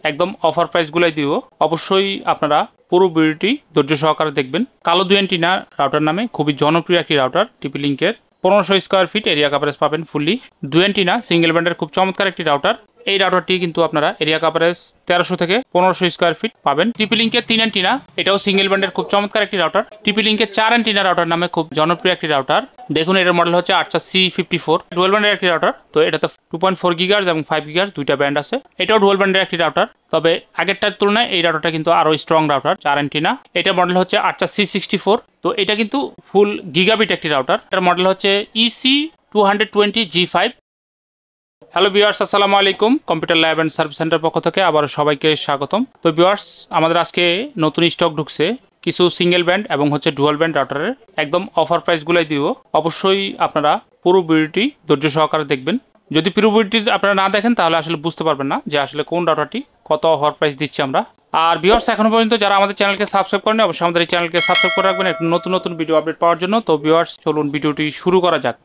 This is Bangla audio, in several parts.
একদম অফার প্রাইসগুলোই দিব। অবশ্যই আপনারা পুরো ভিডিওটি ধৈর্য সহকারে দেখবেন। কালো দুয়েন্টিনা রাউটার নামে খুবই জনপ্রিয় একটি রাউটার টিপি লিঙ্কের 1500 স্কোয়ার ফিট এরিয়া কাভারেজ পাবেন ফুললি। দুয়েন্টিনা সিঙ্গেল ব্যান্ডের খুব চমৎকার একটি রাউটার। এই রাউটারটি কিন্তু আপনারা এরিয়া কাভারেজ 1300 থেকে 1500 স্কোয়ার ফিট পাবেন। টিপি লিঙ্কের 3 অ্যান্টিনা, এটাও সিঙ্গেল ব্যান্ডের খুব চমৎকার একটি রাউটার। টিপি লিঙ্কের 4 অ্যান্টিনা রাউটার নামে খুব জনপ্রিয় একটি রাউটার। দেখুন এটার মডেল হচ্ছে 8C54, ডুয়াল ব্যান্ডের একটি রাউটার। তো এটাতে 2.4 গিগার্স এবং 5 গিগার্স দুইটা ব্যান্ড আছে। এটাও ডুয়াল ব্যান্ডের একটি রাউটার, তবে আগেরটার তুলনায় এই রাউটারটা কিন্তু আরো স্ট্রং রাউটার। 4 অ্যান্টিনা, এটার মডেল হচ্ছে 8C64। তো এটা কিন্তু ফুল গিগাবিট একটি রাউটার। এটার মডেল হচ্ছে EC220G5। হ্যালো ভিউয়ার্স, আসসালামু আলাইকুম। Computer lab and service centre পক্ষ থেকে আবার সবাইকে স্বাগতম। তো ভিউয়ার্স, আমাদের আজকে নতুন স্টক ঢুকছে কিছু সিঙ্গেল ব্যান্ড এবং হচ্ছে ডুয়াল ব্যান্ড রাউটারের একদম অফার প্রাইসগুলোই দিব। অবশ্যই আপনারা পুরো ভিডিওটি ধৈর্য সহকারে দেখবেন। যদি পুরো ভিডিওটি আপনারা না দেখেন তাহলে আসলে বুঝতে পারবেন না যে আসলে কোন রাউটারটি কত অফার প্রাইস দিচ্ছি আমরা। আর ভিউয়ার্স, এখনো পর্যন্ত যারা আমাদের চ্যানেলকে সাবস্ক্রাইব করেন অবশ্যই আমাদের এই চ্যানেলকে সাবস্ক্রাইব করে রাখবেন নতুন নতুন ভিডিও আপডেট পাওয়ার জন্য। তো ভিউয়ার্স, চলুন ভিডিওটি শুরু করা যাক।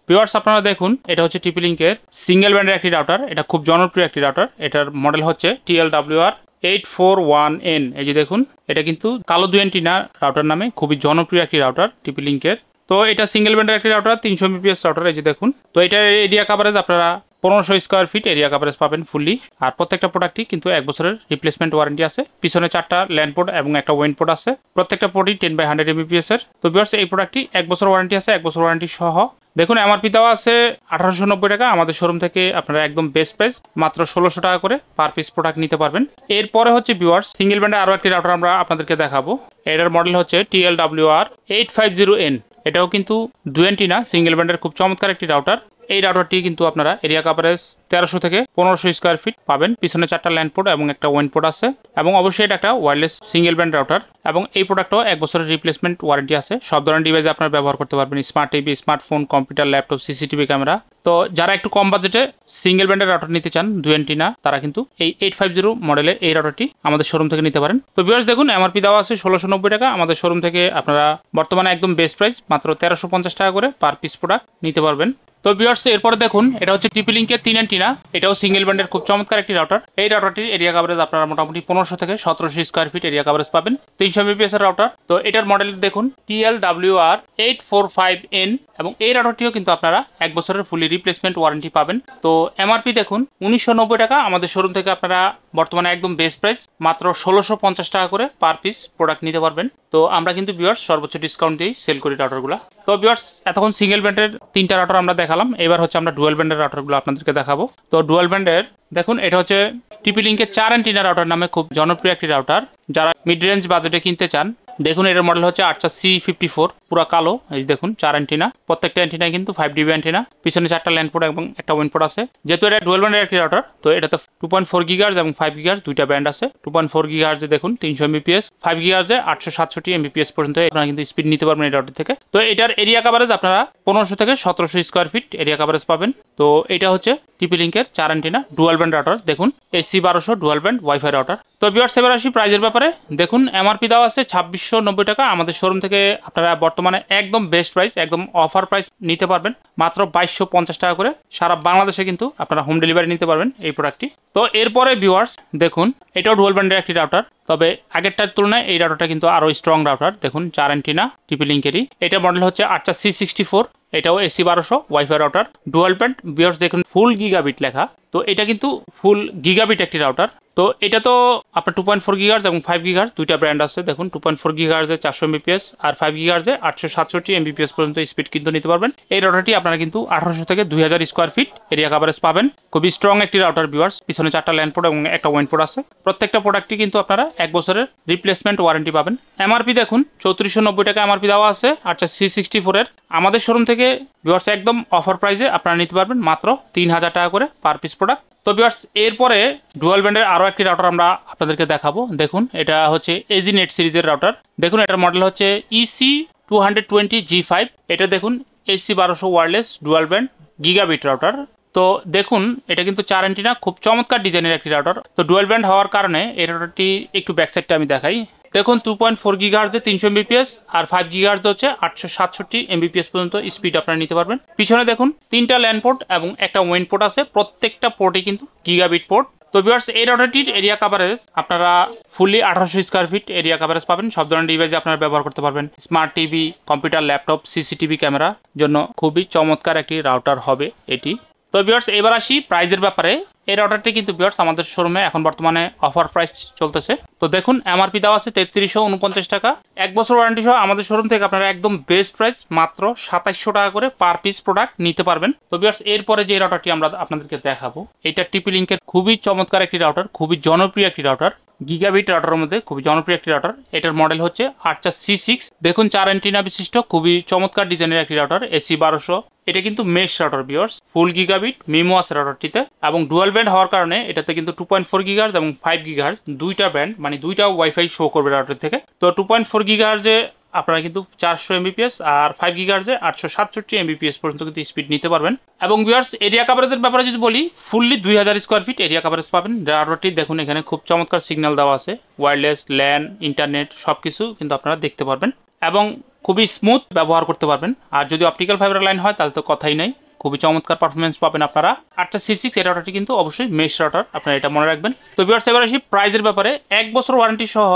ভিউয়ার্স, আপনারা দেখুন এটা হচ্ছে টিপি লিঙ্কের সিঙ্গেল ব্যান্ডের একটি রাউটার। এটা খুব জনপ্রিয় একটি রাউটার। এটার মডেল হচ্ছে TLWR841N। এই যে দেখুন, এটা কিন্তু কালো দুয়েন্টিনা রাউটার নামে খুবই জনপ্রিয় একটি রাউটার টিপি লিঙ্কের। তো এটা সিঙ্গেল ব্যান্ডের একটি রাউটার, 300 Mbps রাউটার। এই যে দেখুন, তো এটার এরিয়া কাভারেজ আপনারা 1500 স্কোয়ার ফিট এরিয়া কাভারেজ পাবেন ফুললি। আর প্রত্যেকটা প্রোডাক্টই কিন্তু 1 বছরের রিপ্লেসমেন্ট ওয়ারেন্টি আছে। পিছনে 4টা ল্যান্ড পোর্ট এবং একটা ওয়েন পোর্ট আছে। প্রত্যেকটা পোর্টই 10/100 Mbps এর। তো ভিউয়ার্স, এই প্রোডাক্টটি 1 বছর ওয়ারেন্টি আছে, 1 বছর ওয়ারেন্টি সহ। দেখুন এমআরপি দেওয়া আছে 1890 টাকা। আমাদের শোরুম থেকে আপনারা একদম বেস্ট প্রাইস মাত্র 1600 টাকা করে পার পিস প্রোডাক্ট নিতে পারবেন। এরপরে হচ্ছে ভিউয়ার্স, সিঙ্গেল ব্যান্ডে আরও একটি রাউটার আমরা আপনাদেরকে দেখাবো। এটার মডেল হচ্ছে TLWR850N। এটাও কিন্তু দুয়েন্টিনা সিঙ্গেল ব্যান্ডের খুব চমৎকার একটি রাউটার। এই রাউটারটি কিন্তু আপনারা এরিয়া কাভারেজ 1300 থেকে 1500 স্কোয়ার ফিট পাবেন। পিছনে 4টা ল্যান্ড পোর্ট এবং একটা ওয়েন পোর্ট আছে। এবং অবশ্যই এটা একটা ওয়্যারলেস সিঙ্গেল ব্যান্ড রাউটার। এবং এই প্রোডাক্টও 1 বছরের রিপ্লেসমেন্ট ওয়ারেন্টি আছে। সব ধরনের ডিভাইসে আপনারা ব্যবহার করতে পারবেন, smart TV, smartphone, computer, laptop, CCTV camera. তো যারা একটু কম বাজেটে সিঙ্গেল ব্যান্ডের রাউটার নিতে চান দুয়েন্টিনা, তারা কিন্তু এই 850 মডেলের এই রাউটারটি আমাদের শোরুম থেকে নিতে পারেন। তো ভিউয়ার্স দেখুন, এমআরপি দেওয়া আছে 1690 টাকা। আমাদের শোরুম থেকে আপনারা বর্তমানে একদম বেস্ট প্রাইস মাত্র 1350 টাকা করে পার পিস প্রোডাক্ট নিতে পারবেন। তো ভিউয়ার্স, এরপরে দেখুন এটা হচ্ছে টিপি লিঙ্কের 3 অ্যান্টিনা। এটাও সিঙ্গেল ব্যান্ডের খুব চমৎকার একটি রাউটার। এই রাউটারটির এরিয়া কাভারেজ আপনারা মোটামুটি 1500 থেকে 1700 স্কোয়ার ফিট এরিয়া কাভারেজ পাবেন। 300 Mbps এর রাউটার। তো এটার মডেল দেখুন TLWR845N। এবং এই রাউটারটিও কিন্তু আপনারা 1 বছরের ফুলি রিপ্লেসমেন্ট ওয়ারেন্টি পাবেন। তো এমআরপি দেখুন 1990 টাকা। আমাদের শোরুম থেকে আপনারা বর্তমানে একদম বেস্ট প্রাইস মাত্র 1650 টাকা করে পার পিস প্রোডাক্ট নিতে পারবেন। তো আমরা কিন্তু ভিউয়ার্স সর্বোচ্চ ডিসকাউন্ট দিয়েই সেল করি রাউটারগুলো। তো ভিউয়ার্স, এতক্ষণ সিঙ্গেল ব্যান্ডের 3টা রাউটার আমরা দেখালাম। এবার হচ্ছে আমরা ডুয়াল ব্যান্ডের রাউটারগুলো আপনাদেরকে দেখাবো। তো ডুয়াল ব্যান্ডের দেখুন এটা হচ্ছে টিপি লিঙ্কের 4 অ্যান্টিনা রাউটার নামে খুব জনপ্রিয় একটি রাউটার। যারা মিড রেঞ্জ বাজেটে কিনতে চান, দেখুন এটার মডেল হচ্ছে 8C54, পুরো কালো। এই দেখুন 4 অ্যান্টিনা, প্রত্যেকটা অ্যান্টিনা কিন্তু 5dB অ্যান্টিনা। পিছনে 4টা ল্যান্ড পোর্ট এবং একটা ওয়েন পোর্ট আছে। যেহেতু এটা ডুয়াল ব্যান্ডের একটি রাউটার, তো এটাতে 2.4 গিগার্স এবং 5 গিগার্স দুইটা ব্যান্ড আছে। 2.4 গিগার্সে দেখুন 300 Mbps, 5 গিগার্সে 867 Mbps পর্যন্ত আপনারা কিন্তু স্পিড নিতে পারবেন এই রাউটার থেকে। তো এটার এরিয়া কাভারেজ আপনারা 1500 থেকে 1700 স্কোয়ার ফিট এরিয়া কাভারেজ পাবেন। তো এটা হচ্ছে টিপি লিঙ্কের 4 অ্যান্টিনা ডুয়াল ব্যান্ড রাউটার। দেখুন AC1200 dual band wifi router. তো ভিউয়ার্স, এবার আসি প্রাইজের ব্যাপারে। দেখুন এমআরপি দেওয়া আছে 2690 টাকা। আমাদের শোরুম থেকে আপনারা বর্তমানে একদম বেস্ট প্রাইস, একদম অফার প্রাইস নিতে পারবেন মাত্র 2250 টাকা করে। সারা বাংলাদেশে কিন্তু আপনারা হোম ডেলিভারি নিতে পারবেন এই প্রোডাক্টটি। তো এরপরে ভিউয়ার্স দেখুন, এটাও ডুয়াল ব্যান্ডের একটি রাউটার, তবে আগেরটার তুলনায় এই রাউটারটা কিন্তু আরো স্ট্রং রাউটার। দেখুন 4 অ্যান্টিনা টিপি লিঙ্কেরই। এটা মডেল হচ্ছে 8C64। এটাও AC1200 wifi router dual band. Viewers দেখুন ফুল গিগাবিট লেখা। তো এটা কিন্তু ফুল গিগাবিট একটি রাউটার। তো এটা তো আপনার 2.4 গিগার্স এবং 5 গিগার্স দুইটা ব্র্যান্ড আছে। দেখুন 2.4 গিগার্সে 400 Mbps আর 5 গিগার্সে 867 Mbps পর্যন্ত স্পিড কিন্তু নিতে পারবেন। এই রাউটারটি আপনারা কিন্তু 1800 থেকে 2000 স্কোয়ার ফিট এরিয়া কাভারেজ পাবেন। খুবই স্ট্রং একটি রাউটার ভিউয়ার্স। পিছনে 4টা ল্যান্ড পোর্ট এবং একটা ওয়েন পোর্ট আছে। প্রত্যেকটা প্রোডাক্টই কিন্তু আপনারা 1 বছরের রিপ্লেসমেন্ট ওয়ারেন্টি পাবেন। এমআরপি দেখুন 3490 টাকা এমআরপি দেওয়া আছে। আচ্ছা C64 এর আমাদের শোরুম থেকে ভিউয়ার্স একদম অফার প্রাইসে আপনারা নিতে পারবেন মাত্র 3000 টাকা করে পার পিস প্রোডাক্ট। তো ভিউয়ার্স, এরপরে ডুয়াল ব্যান্ডের আরও একটি রাউটার আমরা আপনাদেরকে দেখাবো। দেখুন এটা হচ্ছে এজিনেট সিরিজের রাউটার। দেখুন এটার মডেল হচ্ছে EC220G5। এটা দেখুন AC1200 wireless dual band gigabit router. তো দেখুন এটা কিন্তু 4 অ্যান্টিনা, খুব চমৎকার ডিজাইনের একটি রাউটার। তো ডুয়াল ব্যান্ড হওয়ার কারণে এই রাউটারটি একটু ব্যাক সাইডটা আমি দেখাই। দেখুন 2.4 গিগাহার্জে 300 এমবিপিএস আর 5 গিগাহার্জে হচ্ছে 867 এমবিপিএস পর্যন্ত স্পিড আপনারা নিতে পারবেন। পিছনে দেখুন 3টা ল্যান পোর্ট এবং একটা ওয়েন পোর্ট আছে, প্রত্যেকটা পোর্টে কিন্তু গিগাবিট পোর্ট। তো ভিউয়ার্স এই রাউটারটির এরিয়া কভারেজ আপনারা fully 1800 square feet area coverage পাবেন। সব ধরনের ডিভাইসে আপনারা ব্যবহার করতে পারবেন। Smart TV, computer, laptop, CCTV camera জন্য খুবই চমৎকার একটি রাউটার হবে এটি। তো ভিউয়ার্স এবার আসি প্রাইজের ব্যাপারে। এই রাউটারটি কিন্তু ভিউয়ার্স আমাদের শোরুমে এখন বর্তমানে অফার প্রাইস চলতেছে। তো দেখুন এমআরপি দেওয়া আছে 3349 টাকা। 1 বছর ওয়ারেন্টি সহ আমাদের শোরুম থেকে আপনারা একদম বেস্ট প্রাইস মাত্র 2700 টাকা করে পার পিস প্রোডাক্ট নিতে পারবেন। তো ভিউয়ার্স এরপরে যে রাউটারটি আমরা আপনাদেরকে দেখাবো, এটা টিপি লিংকের খুবই চমৎকার একটি রাউটার, খুবই জনপ্রিয় একটি রাউটার, গিগাবিট রাউটারের মধ্যে খুবই জনপ্রিয় একটি রাউটার। এটার মডেল হচ্ছে আর্চার C6। দেখুন 4 অ্যান্টেনা বিশিষ্ট খুবই চমৎকার ডিজাইনের একটি রাউটার, AC1200। এটা কিন্তু mesh router viewers, full gigabit MIMO আছে রাউটারটিতে এবং ডুয়াল ব্যান্ড হওয়ার কারণে এটাতে কিন্তু 2.4 গিগাহার্জ এবং 5 গিগাহার্জ দুইটা ব্যান্ড, মানে দুইটা ওয়াইফাই শো করবে রাউটার থেকে। তো 2.4 গিগাহার্জে আপনারা কিন্তু 400 এমবিপিএস আর 5 গিগাহার্জে 867 এমবিপিএস পর্যন্ত কিন্তু স্পিড নিতে পারবেন। এবং ভিউয়ার্স এরিয়া কভারেজের ব্যাপারে যদি বলি, fully 2000 square feet area coverage পাবেন। রাউটারটি দেখুন এখানে খুব চমৎকার সিগন্যাল দেওয়া আছে, ওয়্যারলেস, ল্যান, ইন্টারনেট সবকিছু কিন্তু আপনারা দেখতে পারবেন এবং খুবই স্মুথ ব্যবহার করতে পারবেন। আর যদি অপটিক্যাল ফাইবার লাইন হয় তাহলে তো কথাই নাই, খুবই চমৎকার পারফরমেন্স পাবেন আপনারা। আর্চার C6 এই রাউটারটি কিন্তু অবশ্যই মেশ রাউটার, আপনারা এটা মনে রাখবেন। তো ভিউয়ার্স এবার আসি প্রাইজের ব্যাপারে। 1 বছর ওয়ারেন্টি সহ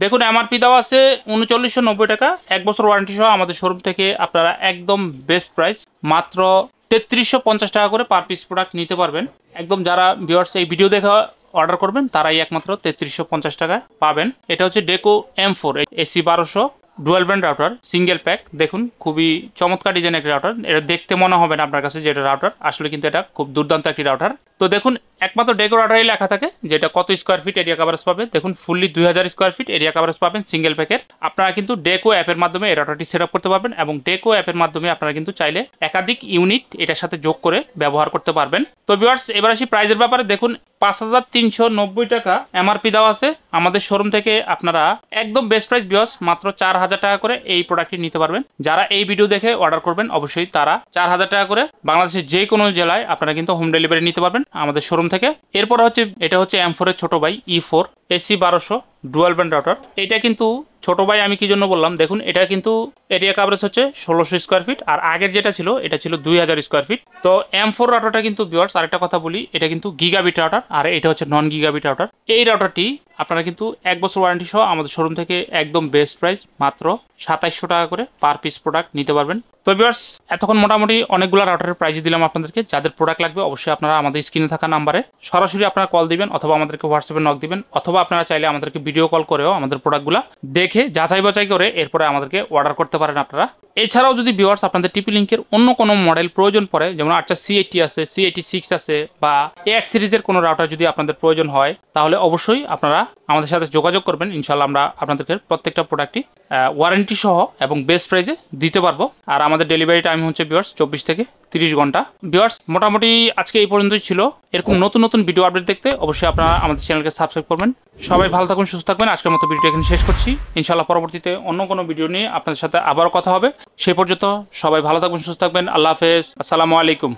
দেখুন এমআরপি দেওয়া আছে 3990 টাকা। 1 বছর ওয়ারেন্টি সহ আমাদের শোরুম থেকে আপনারা একদম বেস্ট প্রাইস মাত্র 3350 টাকা করে পার পিস প্রোডাক্ট নিতে পারবেন। একদম যারা ভিউয়ার্স এই ভিডিও দেখা অর্ডার করবেন তারাই একমাত্র 3350 টাকা পাবেন। এটা হচ্ছে ডেকো M4 AC1200 dual band router, single pack. দেখুন খুবই চমৎকার ডিজাইন একটি রাউটার। এটা দেখতে মনে হবে না আপনার কাছে যে এটা রাউটার, আসলে কিন্তু এটা খুব দুর্দান্ত একটি রাউটার। তো দেখুন একমাত্র ডেকো রাউটারই লেখা থাকে যেটা কত স্কোয়ার ফিট এরিয়া কভারেজ পাবে। দেখুন fully 2000 square feet area coverage পাবেন সিঙ্গেল প্যাকের। আপনারা কিন্তু ডেকো অ্যাপের মাধ্যমে এই রাউটারটি সেট আপ করতে পারবেন এবং ডেকো অ্যাপের মাধ্যমে আপনারা কিন্তু চাইলে একাধিক ইউনিট এটার সাথে যোগ করে ব্যবহার করতে পারবেন। তো ভিউয়ার্স এবার আসি প্রাইজের ব্যাপারে। দেখুন 5390 টাকা এমআরপি দেওয়া আছে। আমাদের শোরুম থেকে আপনারা একদম বেস্ট প্রাইস ভিউয়ার্স মাত্র 4000 টাকা করে এই প্রোডাক্টটি নিতে পারবেন। যারা এই ভিডিও দেখে অর্ডার করবেন অবশ্যই তারা 4000 টাকা করে বাংলাদেশের যে কোনো জেলায় আপনারা কিন্তু হোম ডেলিভারি নিতে পারবেন আমাদের শোরুম থেকে। এরপর হচ্ছে এটা হচ্ছে M4 এর ছোট ভাই E4 AC1200 dual band router. এটা কিন্তু ছোট ভাই আমি কি জন্য বললাম, দেখুন এটা কিন্তু এরিয়া কভারেজ হচ্ছে 1600 স্কোয়ার ফিট আর আগের যেটা ছিল এটা ছিল 2000 স্কোয়ার ফিট। তো M4 রাউটারটা কিন্তু ভিউয়ার্স আরেকটা কথা বলি, এটা কিন্তু গিগাবিট রাউটার আর এটা হচ্ছে নন গিগাবিট রাউটার। এই রাউটারটি আপনারা কিন্তু 1 বছর ওয়ারেন্টি সহ আমাদের শোরুম থেকে একদম বেস্ট প্রাইস মাত্র 2700 টাকা করে পার পিস প্রোডাক্ট নিতে পারবেন। তো ভিউয়ার্স এতক্ষণ মোটামুটি অনেকগুলো রাউটারের প্রাইস দিলাম আপনাদেরকে। যাদের প্রোডাক্ট লাগবে অবশ্যই আপনারা আমাদের স্ক্রিনে থাকা নাম্বারে সরাসরি আপনারা কল দিবেন অথবা আমাদেরকে হোয়াটসঅ্যাপে নক দিবেন, অথবা আপনারা চাইলে আমাদেরকে ভিডিও কল করেও আমাদের প্রোডাক্টগুলো দেখে যাচাই বাছাই করে এরপরে আমাদেরকে অর্ডার করতে পারেন আপনারা। এছাড়াও যদি ভিউয়ার্স আপনাদের টিপি লিংকের অন্য কোনো মডেল প্রয়োজন পড়ে, যেমন আর্চার C80 আছে, C86 আছে বা AX সিরিজের কোনো রাউটার যদি আপনাদের প্রয়োজন হয় তাহলে অবশ্যই আপনারা আমাদের সাথে যোগাযোগ করবেন। ইনশাআল্লাহ আমরা আপনাদেরকে প্রত্যেকটা প্রোডাক্টই ওয়ারেন্টি সহ এবং বেস্ট প্রাইসে দিতে পারবো। আর আমাদের ডেলিভারি টাইম হচ্ছে ভিউয়ার্স 24 থেকে 30 ঘন্টা। ভিউয়ার্স মোটামুটি আজকে এই পর্যন্তই ছিল। এরকম নতুন নতুন ভিডিও আপডেট দেখতে অবশ্যই আপনারা আমাদের চ্যানেলকে সাবস্ক্রাইব করবেন। সবাই ভালো থাকুন, সুস্থ থাকবেন। আজকের মতো ভিডিও এখানে শেষ করছি। ইনশাআল্লাহ পরবর্তীতে অন্য কোনো ভিডিও নিয়ে আপনাদের সাথে আবারও কথা হবে। সেই পর্যন্ত সবাই ভালো থাকবেন, সুস্থ থাকবেন। আল্লাহ হাফেজ, আসসালামু আলাইকুম।